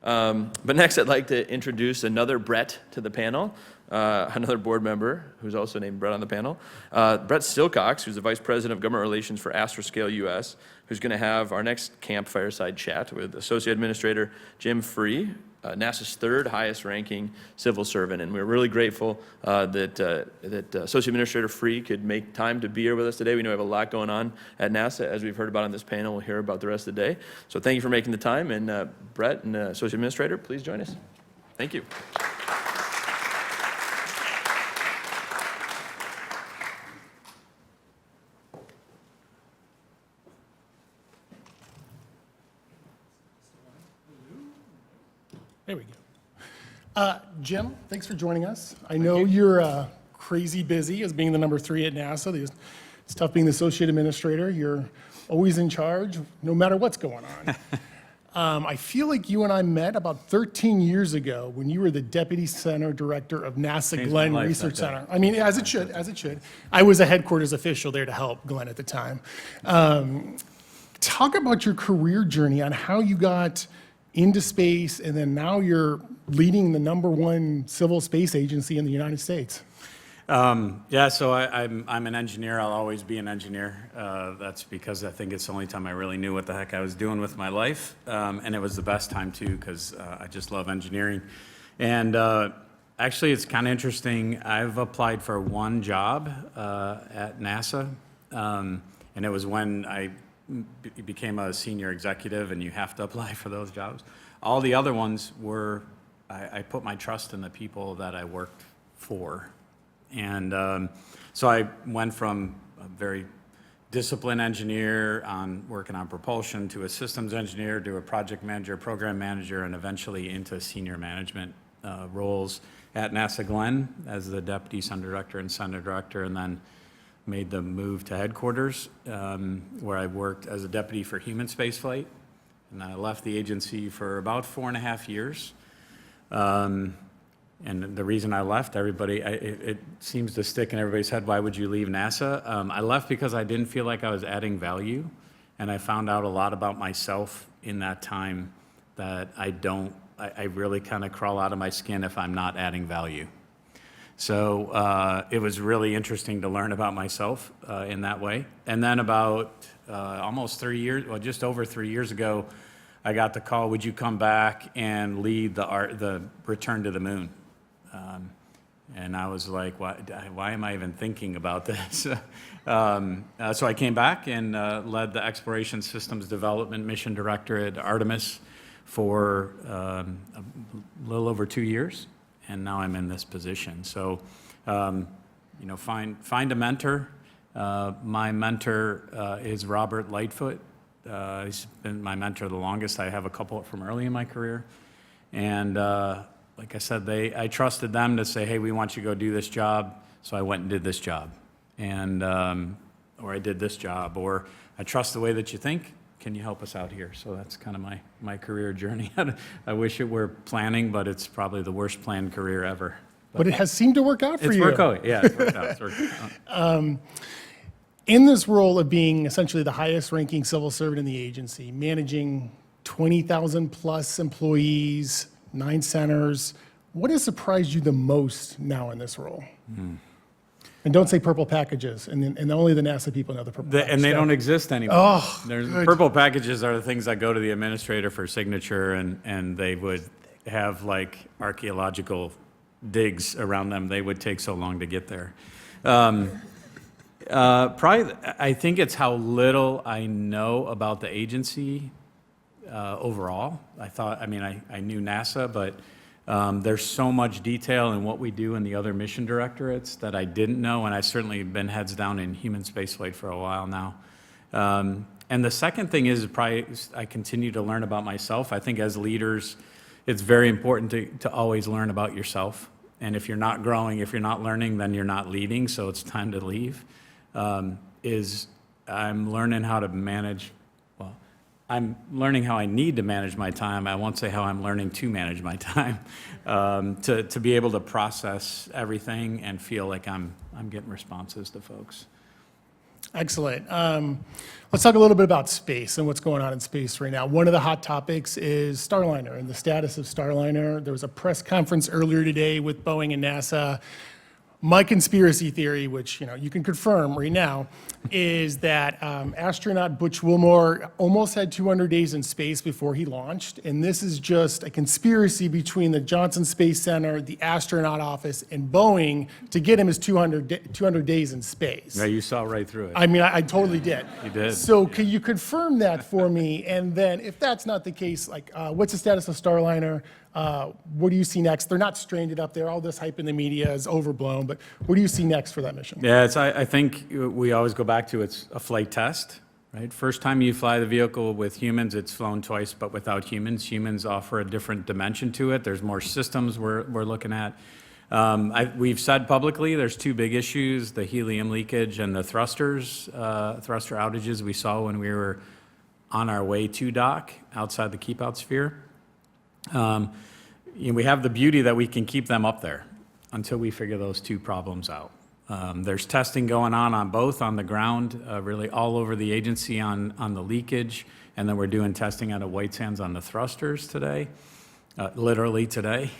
But next, I'd like to introduce another Brett to the panel, another board member who's also named Brett on the panel. Brett Silcox, who's the Vice President of Government Relations for Astroscale US, who's going to have our next camp fireside chat with Associate Administrator Jim Free, NASA's third highest ranking civil servant. And we're really grateful that Associate Administrator Free could make time to be here with us today. We know we have a lot going on at NASA, as we've heard about on this panel. We'll hear about the rest of the day. So thank you for making the time. And Brett and Associate Administrator, please join us. Thank you. There we go. Jim, thanks for joining us. I know you're crazy busy as being the number 3 at NASA. It's tough being the associate administrator. You're always in charge, no matter what's going on. I feel like you and I met about 13 years ago when you were the deputy center director of NASA Glenn Research Center. I mean, as it should, as it should. I was a headquarters official there to help Glenn at the time. Talk about your career journey on how you got into space, and then now you're leading the #1 civil space agency in the United States. Yeah, so I'm an engineer. I'll always be an engineer. That's because I think it's the only time I really knew what the heck I was doing with my life. And it was the best time, too, because I just love engineering. And actually, it's kind of interesting. I've applied for one job at NASA, and it was when I became a senior executive, and you have to apply for those jobs. All the other ones were, I put my trust in the people that I worked for. And so I went from a very disciplined engineer working on propulsion to a systems engineer to a project manager, program manager, and eventually into senior management roles at NASA Glenn as the deputy center director and center director, and then made the move to headquarters, where I worked as a deputy for human spaceflight. And I left the agency for about 4.5 years. And the reason I left, it seems to stick in everybody's head, why would you leave NASA? I left because I didn't feel like I was adding value. And I found out a lot about myself in that time that I really kind of crawl out of my skin if I'm not adding value. So it was really interesting to learn about myself in that way. And then about almost 3 years, well, just over 3 years ago, I got the call, would you come back and lead the return to the moon? And I was like, why am I even thinking about this? So I came back and led the Exploration Systems Development Mission Director at Artemis for a little over 2 years. And now I'm in this position. So, find a mentor. My mentor is Robert Lightfoot. He's been my mentor the longest. I have a couple from early in my career. And like I said, I trusted them to say, hey, we want you to go do this job. So I went and did this job. And, or I did this job. Or I trust the way that you think. Can you help us out here? So that's kind of my career journey. I wish it were planning, but it's probably the worst planned career ever. But it has seemed to work out for you. It's worked out, yeah, it's worked out. In this role of being essentially the highest ranking civil servant in the agency, managing 20,000 plus employees, 9 centers, what has surprised you the most now in this role? And don't say purple packages, and only the NASA people know the purple packages. And they don't exist anymore. Oh, purple packages are the things that go to the administrator for signature, and they would have like archaeological digs around them. They would take so long to get there. Probably, I think it's how little I know about the agency overall. I knew NASA, but there's so much detail in what we do in the other mission directorates that I didn't know, and I've certainly been heads down in human spaceflight for a while now. And the second thing is probably I continue to learn about myself. I think as leaders, it's very important to always learn about yourself. And if you're not growing, if you're not learning, then you're not leading, so it's time to leave. I'm learning how to manage, I'm learning how I need to manage my time. I won't say how I'm learning to manage my time, to be able to process everything and feel like I'm getting responses to folks. Excellent. Let's talk a little bit about space and what's going on in space right now. One of the hot topics is Starliner and the status of Starliner. There was a press conference earlier today with Boeing and NASA. My conspiracy theory, which you can confirm right now, is that astronaut Butch Wilmore almost had 200 days in space before he launched, and this is just a conspiracy between the Johnson Space Center, the astronaut office, and Boeing to get him his 200 days in space. Yeah, you saw right through it. I mean, I totally did. You did. So can you confirm that for me? And then if that's not the case, like, what's the status of Starliner? What do you see next? They're not stranded up there. All this hype in the media is overblown, but what do you see next for that mission? Yeah, I think we always go back to it's a flight test, right? First time you fly the vehicle with humans, it's flown twice, but without humans. Humans offer a different dimension to it. There's more systems we're looking at. We've said publicly there's two big issues, the helium leakage and the thruster outages we saw when we were on our way to dock outside the keep out sphere. We have the beauty that we can keep them up there until we figure those two problems out. There's testing going on both on the ground, really all over the agency on the leakage, and then we're doing testing out of White Sands on the thrusters today, literally today.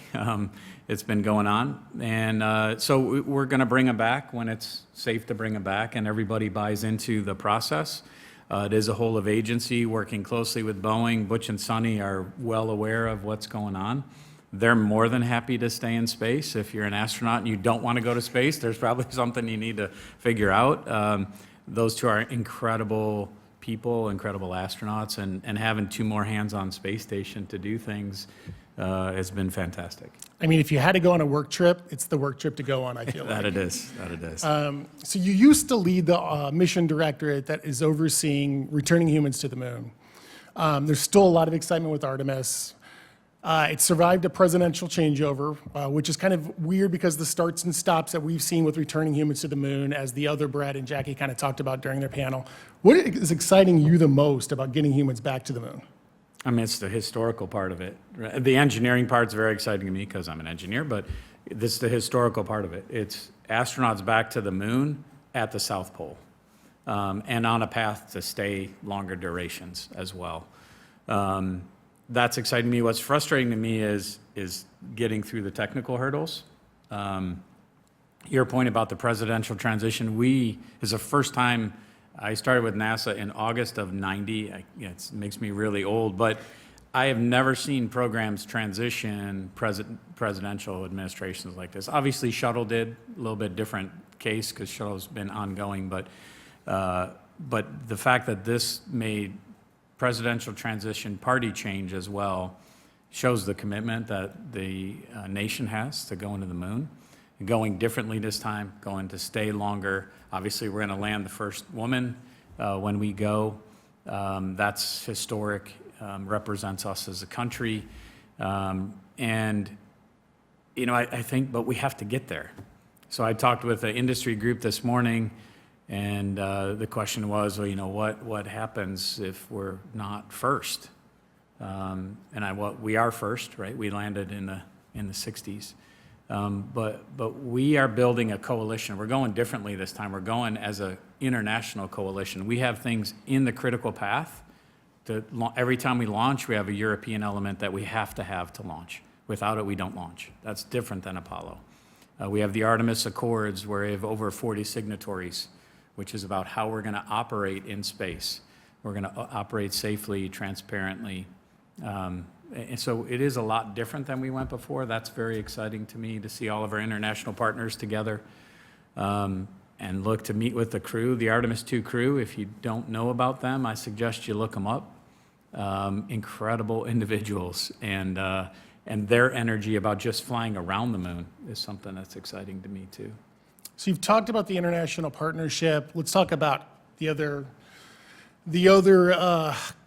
It's been going on, and so we're going to bring them back when it's safe to bring them back, and everybody buys into the process. It is a whole of agency working closely with Boeing. Butch and Sonny are well aware of what's going on. They're more than happy to stay in space. If you're an astronaut and you don't want to go to space, there's probably something you need to figure out. Those two are incredible people, incredible astronauts, and having two more hands on space station to do things has been fantastic. I mean, if you had to go on a work trip, it's the work trip to go on, I feel like. That it is. So you used to lead the mission directorate that is overseeing returning humans to the moon. There's still a lot of excitement with Artemis. It survived a presidential changeover, which is kind of weird because the starts and stops that we've seen with returning humans to the moon, as the other Brett and Jackie kind of talked about during their panel. What is exciting you the most about getting humans back to the moon? I mean, it's the historical part of it. The engineering part's very exciting to me because I'm an engineer, but this is the historical part of it. It's astronauts back to the moon at the South Pole, and on a path to stay longer durations as well. That's exciting to me. What's frustrating to me is getting through the technical hurdles. Your point about the presidential transition, is the first time I started with NASA in August of '90. It makes me really old, but I have never seen programs transition presidential administrations like this. Obviously, Shuttle did, a little bit different case because Shuttle's been ongoing, but the fact that this made presidential transition party change as well shows the commitment that the nation has to going to the moon, going differently this time, going to stay longer. Obviously, we're going to land the first woman when we go. That's historic, represents us as a country. I think, but we have to get there. So I talked with an industry group this morning, and the question was, well, what happens if we're not first? We are first, right? We landed in the 60s. But we are building a coalition. We're going differently this time. We're going as an international coalition. We have things in the critical path. Every time we launch, we have a European element that we have to launch. Without it, we don't launch. That's different than Apollo. We have the Artemis Accords, where we have over 40 signatories, which is about how we're going to operate in space. We're going to operate safely, transparently. And so it is a lot different than we went before. That's very exciting to me to see all of our international partners together and look to meet with the crew, the Artemis II crew. If you don't know about them, I suggest you look them up. Incredible individuals, and their energy about just flying around the moon is something that's exciting to me too. So you've talked about the international partnership. Let's talk about the other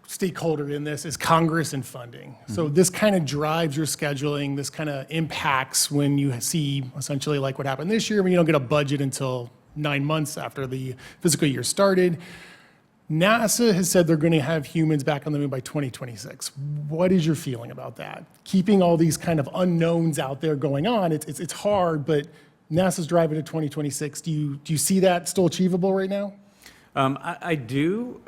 stakeholder in this is Congress and funding. Mm-hmm. So this kind of drives your scheduling. This kind of impacts when you see essentially like what happened this year when you don't get a budget until 9 months after the fiscal year started. NASA has said they're going to have humans back on the moon by 2026. What is your feeling about that? Keeping all these kind of unknowns out there going on, it's hard, but NASA's driving to 2026. Do you see that still achievable right now? I do.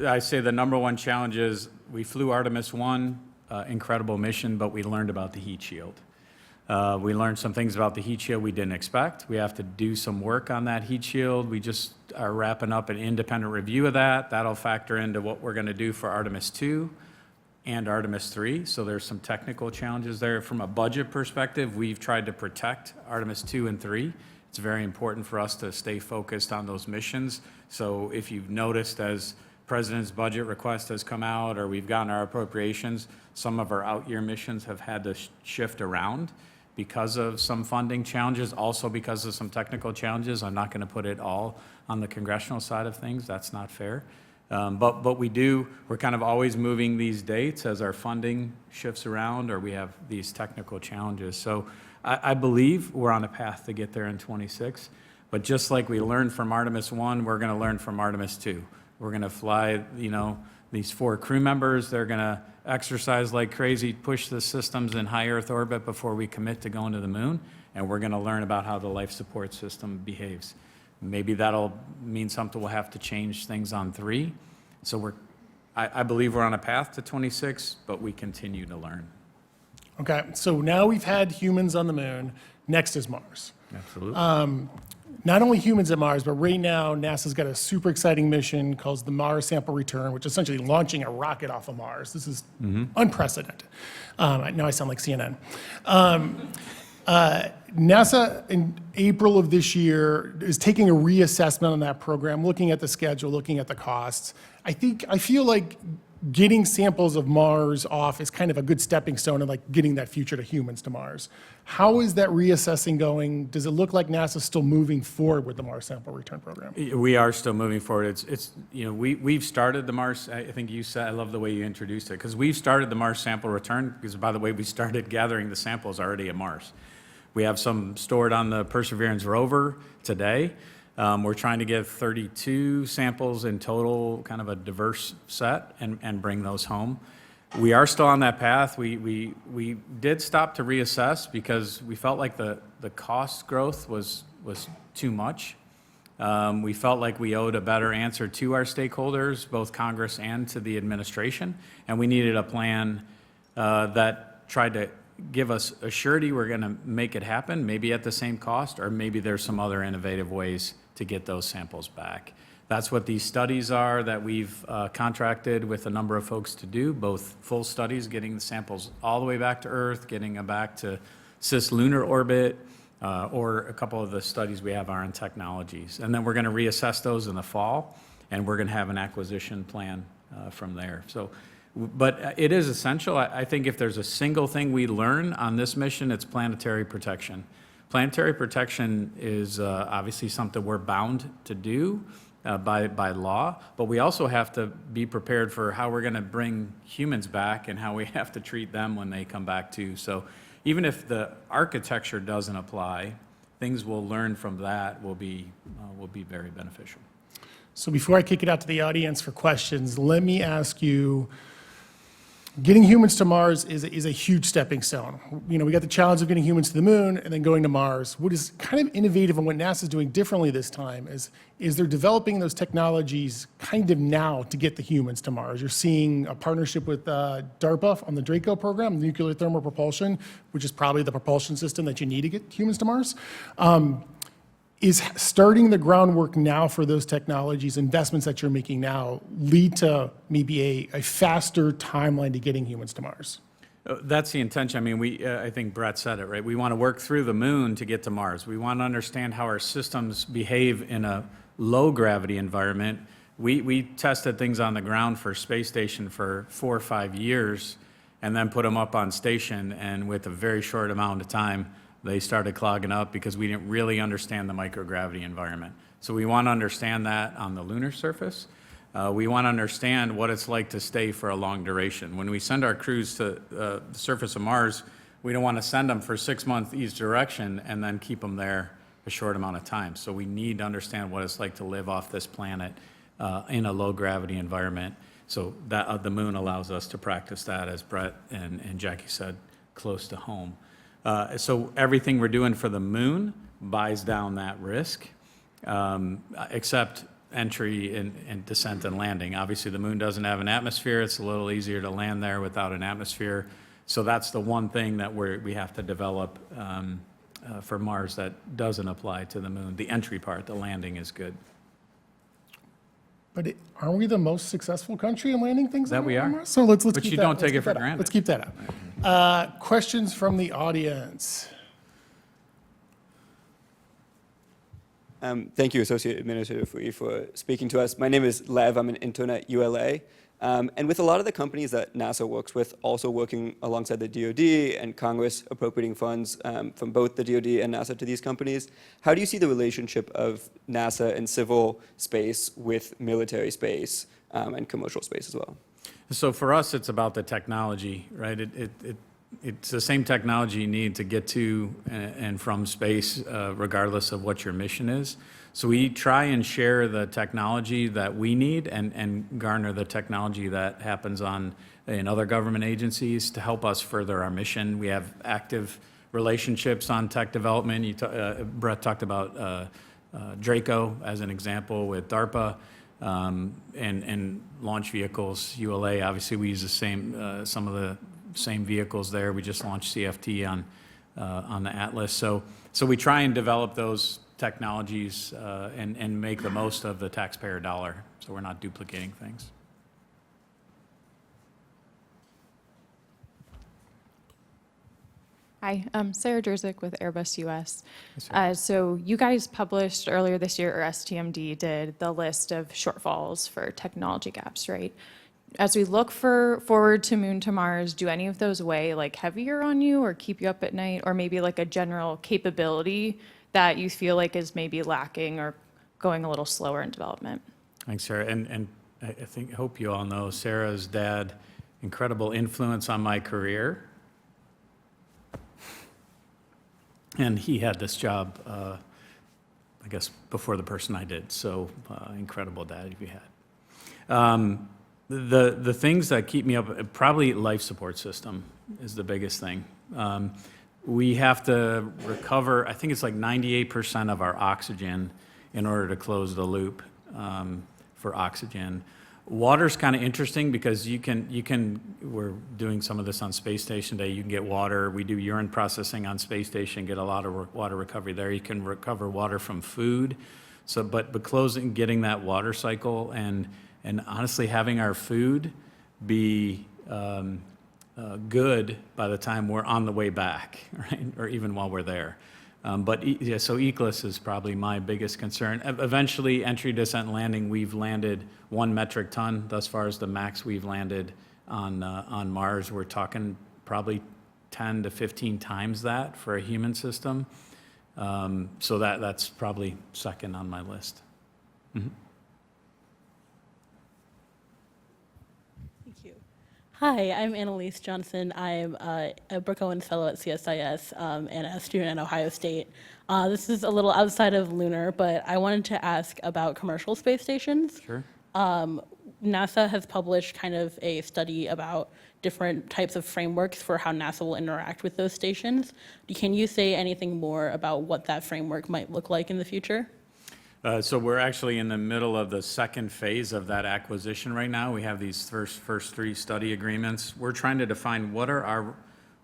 I say the number one challenge is we flew Artemis 1, incredible mission, but we learned about the heat shield. We learned some things about the heat shield we didn't expect. We have to do some work on that heat shield. We just are wrapping up an independent review of that. That'll factor into what we're going to do for Artemis 2 and Artemis 3. So there's some technical challenges there. From a budget perspective, we've tried to protect Artemis 2 and 3. It's very important for us to stay focused on those missions. So if you've noticed, as President's budget request has come out, or we've gotten our appropriations, some of our out-year missions have had to shift around because of some funding challenges, also because of some technical challenges. I'm not going to put it all on the congressional side of things. That's not fair. But we're kind of always moving these dates as our funding shifts around or we have these technical challenges. So I believe we're on a path to get there in 26. But just like we learned from Artemis 1, we're going to learn from Artemis 2. We're going to fly, these 4 crew members. They're going to exercise like crazy, push the systems in high Earth orbit before we commit to going to the moon. And we're going to learn about how the life support system behaves. Maybe that'll mean something we'll have to change things on 3. So I believe we're on a path to 26, but we continue to learn. Okay, so now we've had humans on the moon. Next is Mars. Absolutely. Not only humans at Mars, but right now NASA's got a super exciting mission called the Mars Sample Return, which is essentially launching a rocket off of Mars. This is unprecedented. Now I sound like CNN. NASA in April of this year is taking a reassessment on that program, looking at the schedule, looking at the costs. I feel like getting samples of Mars off is kind of a good stepping stone in like getting that future to humans to Mars. How is that reassessing going? Does it look like NASA's still moving forward with the Mars Sample Return Program? We are still moving forward. We've started the Mars, I think you said, I love the way you introduced it, because we've started the Mars Sample Return, because by the way, we started gathering the samples already at Mars. We have some stored on the Perseverance rover today. We're trying to get 32 samples in total, kind of a diverse set, and bring those home. We are still on that path. We did stop to reassess because we felt like the cost growth was too much. We felt like we owed a better answer to our stakeholders, both Congress and to the administration, and we needed a plan that tried to give us a surety we're going to make it happen, maybe at the same cost, or maybe there's some other innovative ways to get those samples back. That's what these studies are that we've contracted with a number of folks to do, both full studies, getting the samples all the way back to Earth, getting them back to cislunar orbit, or a couple of the studies we have are on technologies. And then we're going to reassess those in the fall, and we're going to have an acquisition plan from there. So, but it is essential. I think if there's a single thing we learn on this mission, it's planetary protection. Planetary protection is obviously something we're bound to do by law, but we also have to be prepared for how we're going to bring humans back and how we have to treat them when they come back too. So even if the architecture doesn't apply, things we'll learn from that will be very beneficial. So before I kick it out to the audience for questions, let me ask you, getting humans to Mars is a huge stepping stone. We got the challenge of getting humans to the moon and then going to Mars. What is kind of innovative and what NASA's doing differently this time is they're developing those technologies kind of now to get the humans to Mars. You're seeing a partnership with DARPA on the Draco program, nuclear thermal propulsion, which is probably the propulsion system that you need to get humans to Mars. Is starting the groundwork now for those technologies, investments that you're making now, lead to maybe a faster timeline to getting humans to Mars? That's the intention. I mean, I think Brett said it, right? We want to work through the moon to get to Mars. We want to understand how our systems behave in a low gravity environment. We tested things on the ground for space station for 4 or 5 years and then put them up on station, and with a very short amount of time, they started clogging up because we didn't really understand the microgravity environment. So we want to understand that on the lunar surface. We want to understand what it's like to stay for a long duration. When we send our crews to the surface of Mars, we don't want to send them for 6 months each direction and then keep them there a short amount of time. So we need to understand what it's like to live off this planet in a low gravity environment. So that the moon allows us to practice that, as Brett and Jackie said, close to home. So everything we're doing for the moon buys down that risk, except entry and descent and landing. Obviously, the moon doesn't have an atmosphere. It's a little easier to land there without an atmosphere. So that's the one thing that we have to develop for Mars that doesn't apply to the moon. The entry part, the landing is good. But aren't we the most successful country in landing things That on we are. Mars? So let's But keep you that- don't let's take keep it for that up. granted. Let's keep that up. Questions from the audience? Thank you, Associate Administrator Fui, for speaking to us. My name is Lev. I'm an intern at ULA. And with a lot of the companies that NASA works with, also working alongside the DoD and Congress appropriating funds from both the DoD and NASA to these companies, how do you see the relationship of NASA and civil space with military space and commercial space as well? So for us, it's about the technology, right? It's the same technology you need to get to and from space, regardless of what your mission is. So we try and share the technology that we need and garner the technology that happens in other government agencies to help us further our mission. We have active relationships on tech development. Brett talked about Draco as an example with DARPA. And launch vehicles, ULA, obviously we use the same, some of the same vehicles there. We just launched CFT on the Atlas. So we try and develop those technologies and make the most of the taxpayer dollar, so we're not duplicating things. Hi, I'm Sarah Jerzik with Airbus US. So you guys published earlier this year, or STMD did, the list of shortfalls for technology gaps, right? As we look forward to Moon to Mars, do any of those weigh like heavier on you or keep you up at night, or maybe like a general capability that you feel like is maybe lacking or going a little slower in development? Thanks, Sarah. And hope you all know Sarah's dad, incredible influence on my career. And he had this job, I guess, before the person I did. So incredible dad you had. The things that keep me up, probably life support system is the biggest thing. We have to recover, I think it's like 98% of our oxygen in order to close the loop for oxygen. Water's kind of interesting because we're doing some of this on Space Station Day. You can get water. We do urine processing on Space Station, get a lot of water recovery there. You can recover water from food. So, but getting that water cycle and honestly having our food be good by the time we're on the way back, right? Or even while we're there. So ECLS is probably my biggest concern. Eventually, entry, descent, and landing, we've landed 1 metric ton thus far as the max we've landed on Mars. We're talking probably 10 to 15 times that for a human system. So that's probably second on my list. Mm-hmm. Thank you. Hi, I'm Annalise Johnson. I'm a Brooke Owens Fellow at CSIS and a student at Ohio State. This is a little outside of lunar, but I wanted to ask about commercial space stations. Sure. NASA has published kind of a study about different types of frameworks for how NASA will interact with those stations. Can you say anything more about what that framework might look like in the future? So we're actually in the middle of the second phase of that acquisition right now. We have these first 3 study agreements. We're trying to define what are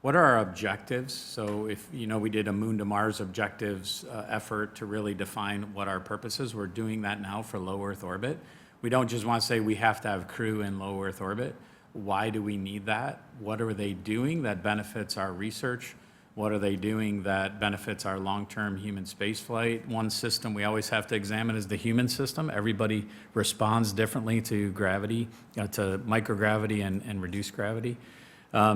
our objectives. So if, we did a Moon to Mars objectives effort to really define what our purpose is. We're doing that now for low Earth orbit. We don't just want to say we have to have crew in low Earth orbit. Why do we need that? What are they doing that benefits our research? What are they doing that benefits our long-term human spaceflight? One system we always have to examine is the human system. Everybody responds differently to gravity, to microgravity and reduced gravity.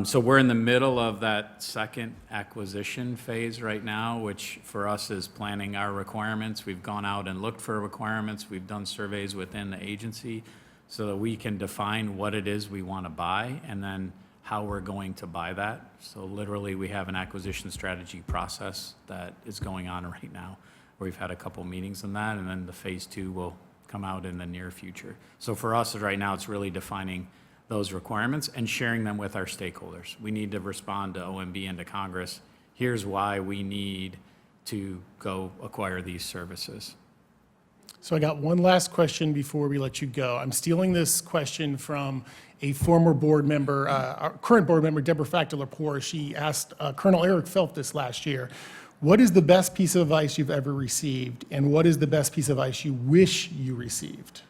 So we're in the middle of that second acquisition phase right now, which for us is planning our requirements. We've gone out and looked for requirements. We've done surveys within the agency so that we can define what it is we want to buy and then how we're going to buy that. So literally we have an acquisition strategy process that is going on right now, where we've had a couple meetings on that, and then the phase 2 will come out in the near future. So for us right now, it's really defining those requirements and sharing them with our stakeholders. We need to respond to OMB and to Congress. Here's why we need to go acquire these services. So I got one last question before we let you go. I'm stealing this question from a former board member, our current board member, Deborah Factor-Lepore. She asked Colonel Eric Phelps this last year, what is the best piece of advice you've ever received, and what is the best piece of advice you wish you received?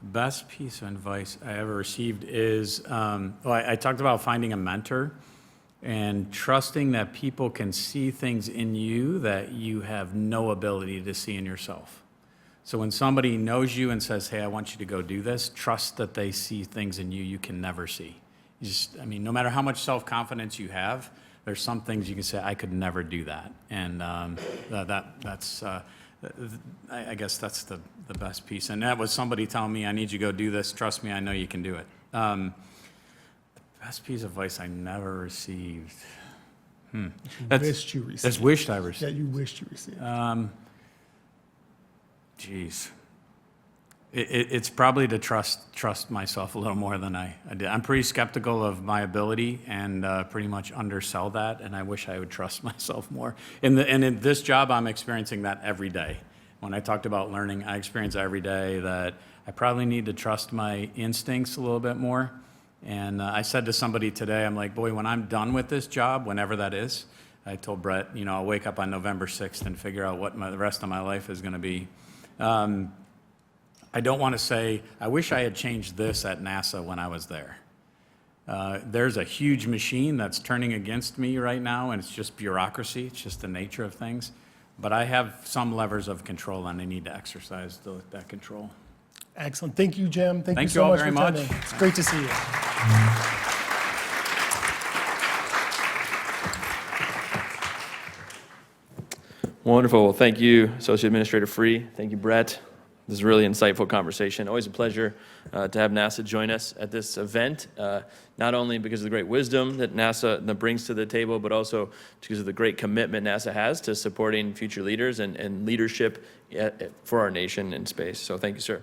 Best piece of advice I ever received is, I talked about finding a mentor and trusting that people can see things in you that you have no ability to see in yourself. So when somebody knows you and says, hey, I want you to go do this, trust that they see things in you you can never see. You just, I mean, no matter how much self-confidence you have, there's some things you can say, I could never do that. And that's I guess that's the best piece. And that was somebody telling me, I need you to go do this. Trust me, I know you can do it. Best piece of advice I never received. Wished you received. That's wished I Yeah, received. you wished you received. Geez. It's probably to trust myself a little more than I did. I'm pretty skeptical of my ability and pretty much undersell that, and I wish I would trust myself more. And in this job, I'm experiencing that every day. When I talked about learning, I experience every day that I probably need to trust my instincts a little bit more. And I said to somebody today, I'm like, boy, when I'm done with this job, whenever that is, I told Brett, you know, I'll wake up on November 6th and figure out what the rest of my life is going to be. I don't want to say, I wish I had changed this at NASA when I was there. There's a huge machine that's turning against me right now, and it's just bureaucracy. It's just the nature of things. But I have some levers of control, and I need to exercise that control. Excellent. Thank you, Jim. Thank you Thank so you all much very for much. attending. It's great to see you. Wonderful. Well, thank you, Associate Administrator Free. Thank you, Brett. This is a really insightful conversation. Always a pleasure to have NASA join us at this event, not only because of the great wisdom that NASA brings to the table, but also because of the great commitment NASA has to supporting future leaders and leadership for our nation in space. So thank you, sir.